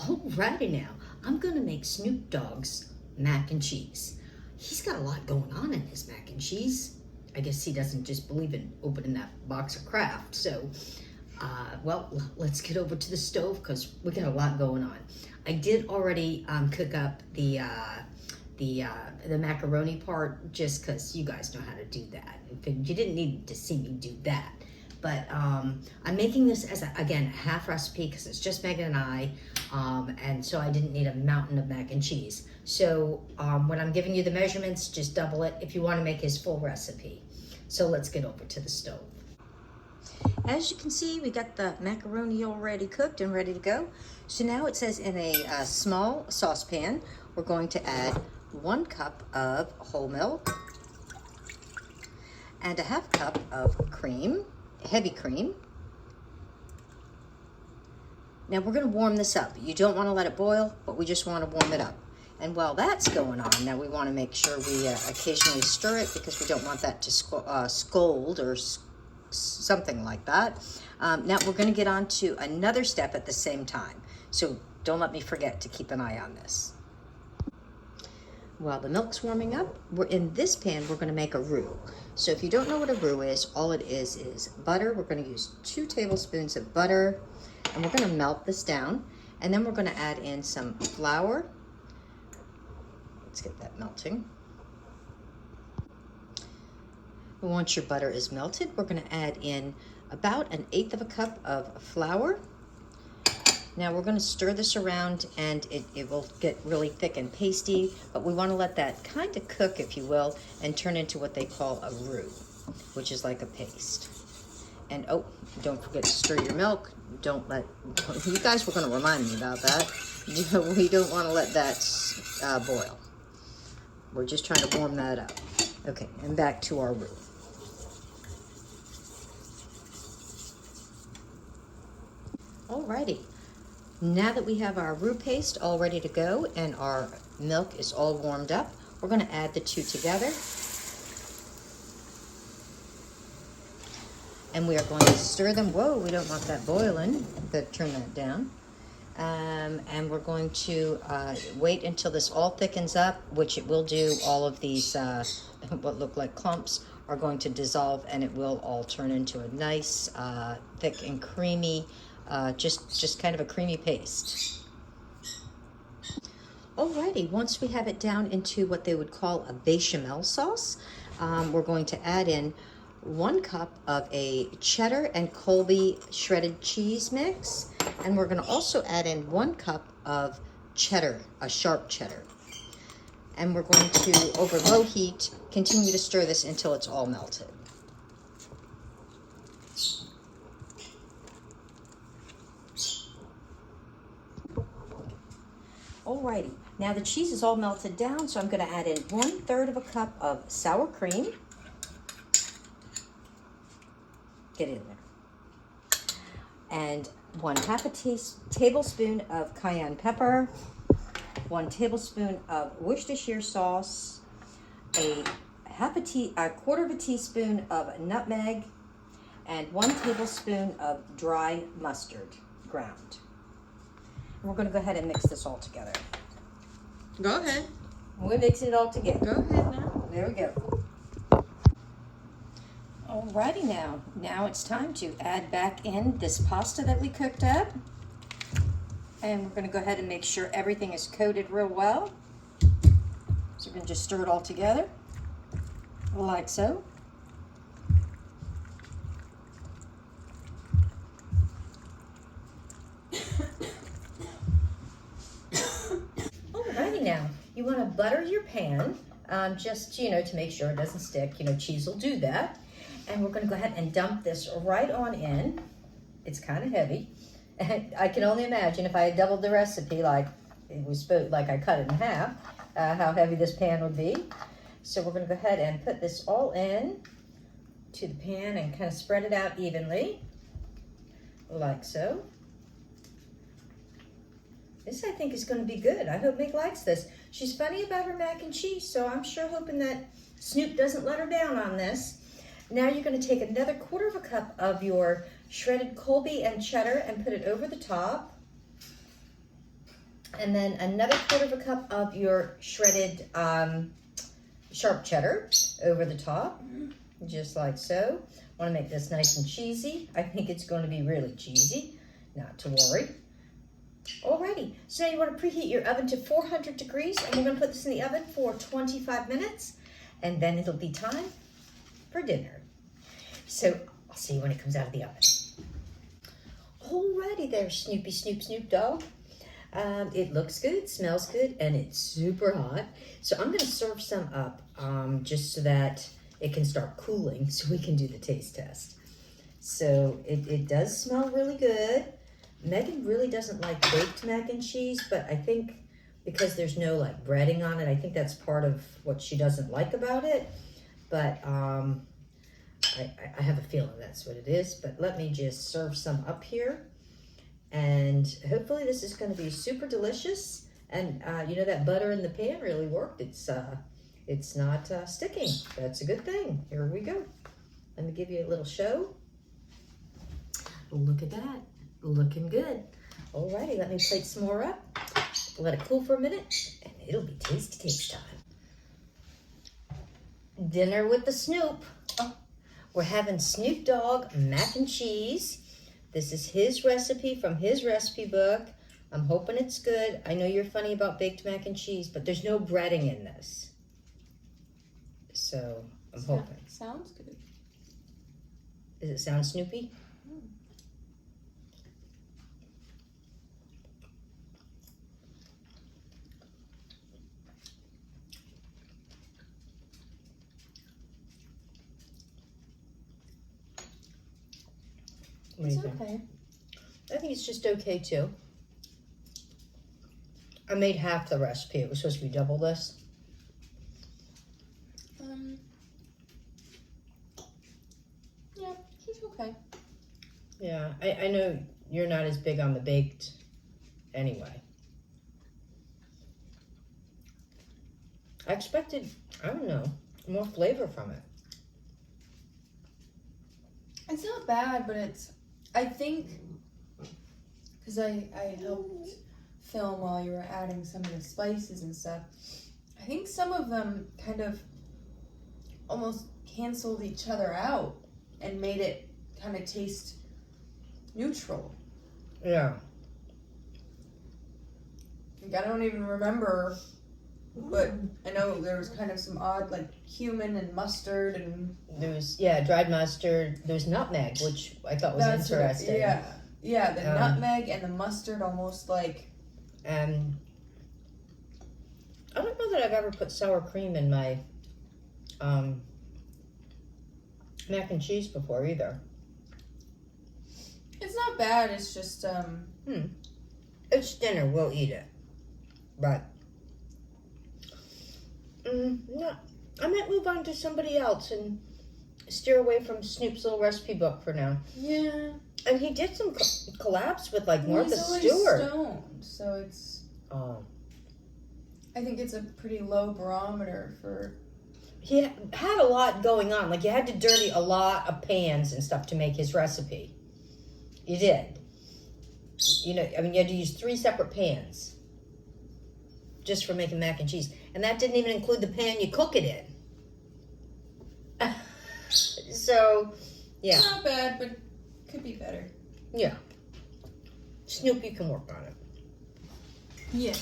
Alrighty now, I'm gonna make Snoop Dogg's mac and cheese. He's got a lot going on in his mac and cheese. I guess he doesn't just believe in opening that box of Kraft. So, well, let's get over to the stove because we got a lot going on. I did already cook up the macaroni part just because you guys know how to do that. You didn't need to see me do that. But I'm making this as, again, a half recipe because it's just Megan and I, and so I didn't need a mountain of mac and cheese. So when I'm giving you the measurements, just double it if you want to make his full recipe. So let's get over to the stove. As you can see, we got the macaroni already cooked and ready to go. So now it says in a small saucepan, we're going to add 1 cup of whole milk and a half cup of cream. Heavy cream. Now we're going to warm this up. You don't want to let it boil, but we just want to warm it up. And while that's going on, now we want to make sure we occasionally stir it because we don't want that to scold or something like that. Now we're going to get on to another step at the same time. So don't let me forget to keep an eye on this. While the milk's warming up, in this pan, we're going to make a roux. So if you don't know what a roux is, all it is butter. We're going to use 2 tablespoons of butter, and we're going to melt this down. And then we're going to add in some flour. Let's get that melting. Once your butter is melted, we're going to add in about 1/8 of a cup of flour. Now we're going to stir this around and it will get really thick and pasty, but we want to let that kind of cook, if you will, and turn into what they call a roux, which is like a paste. And oh, don't forget to stir your milk. Don't let, you guys were going to remind me about that. We don't want to let that boil. We're just trying to warm that up. Okay, and back to our roux. Alrighty. Now that we have our roux paste all ready to go and our milk is all warmed up, we're going to add the two together. And we are going to stir them. Whoa, we don't want that boiling. Turn that down. And we're going to wait until this all thickens up, which it will do. All of these, what look like clumps, are going to dissolve and it will all turn into a nice, thick and creamy, just kind of a creamy paste. Alrighty, once we have it down into what they would call a bechamel sauce, we're going to add in 1 cup of a cheddar and Colby shredded cheese mix, and we're going to also add in 1 cup of cheddar, a sharp cheddar. And we're going to, over low heat, continue to stir this until it's all melted. Alrighty, now the cheese is all melted down, so I'm going to add in 1/3 of a cup of sour cream. Get in there. And 1/2 tablespoon of cayenne pepper, 1 tablespoon of Worcestershire sauce, a 1/4 teaspoon of nutmeg, and 1 tablespoon of dry mustard ground. And we're going to go ahead and mix this all together. Go ahead. We're mixing it all together. Go ahead now. There we go. Alrighty now. Now it's time to add back in this pasta that we cooked up. And we're going to go ahead and make sure everything is coated real well. So we're going to just stir it all together, like so. Alrighty now. You want to butter your pan, just, to make sure it doesn't stick. Cheese will do that. And we're going to go ahead and dump this right on in. It's kind of heavy. I can only imagine if I had doubled the recipe, like I cut it in half, how heavy this pan would be. So we're going to go ahead and put this all in to the pan and kind of spread it out evenly, like so. This, I think, is going to be good. I hope Meg likes this. She's funny about her mac and cheese, so I'm sure hoping that Snoop doesn't let her down on this. Now you're going to take another 1/4 cup of your shredded Colby and cheddar and put it over the top. And then another 1/4 cup of your shredded sharp cheddar over the top, just like so. Want to make this nice and cheesy. I think it's going to be really cheesy, not to worry. Alrighty, so now you want to preheat your oven to 400 degrees, and we're going to put this in the oven for 25 minutes, and then it'll be time for dinner. So I'll see you when it comes out of the oven. Alrighty there, Snoopy Snoop Dogg. It looks good, smells good, and it's super hot. So I'm going to serve some up just so that it can start cooling so we can do the taste test. So it does smell really good. Megan really doesn't like baked mac and cheese, but I think because there's no like breading on it, I think that's part of what she doesn't like about it. But I have a feeling that's what it is. But let me just serve some up here. And hopefully this is going to be super delicious. And you know, that butter in the pan really worked. It's not sticking. That's a good thing. Here we go. Let me give you a little show. Look at that. Looking good. Alrighty, let me plate some more up. Let it cool for a minute, and it'll be tasty taste time. Dinner with the Snoop. Oh, we're having Snoop Dogg mac and cheese. This is his recipe from his recipe book. I'm hoping it's good. I know you're funny about baked mac and cheese, but there's no breading in this. So I'm hoping. Sounds good. Does it sound Snoopy? It's okay. I think it's just okay too. I made half the recipe. It was supposed to be double this. Yeah, it's okay. Yeah, I know you're not as big on the baked anyway. I expected, I don't know, more flavor from it. It's not bad, but I think, because I helped film while you were adding some of the spices and stuff, I think some of them kind of almost canceled each other out and made it kind of taste neutral. Yeah. Like, I don't even remember, but I know there was kind of some odd, like, cumin and mustard and... There was, dried mustard. There was nutmeg, which I thought was interesting. Yeah, the nutmeg and the mustard almost like... And I don't know that I've ever put sour cream in my mac and cheese before either. It's not bad, it's just... It's dinner, we'll eat it. But... no, I might move on to somebody else and steer away from Snoop's little recipe book for now. Yeah. And he did some collabs with like Martha He's always Stewart. stoned, so it's... Oh. I think it's a pretty low barometer for... He had a lot going on. Like, you had to dirty a lot of pans and stuff to make his recipe. You did. You know, I mean, you had to use 3 separate pans just for making mac and cheese. And that didn't even include the pan you cook it in. So, yeah. It's not bad, but could be better. Yeah. Snoop, you can work on it. Yeah.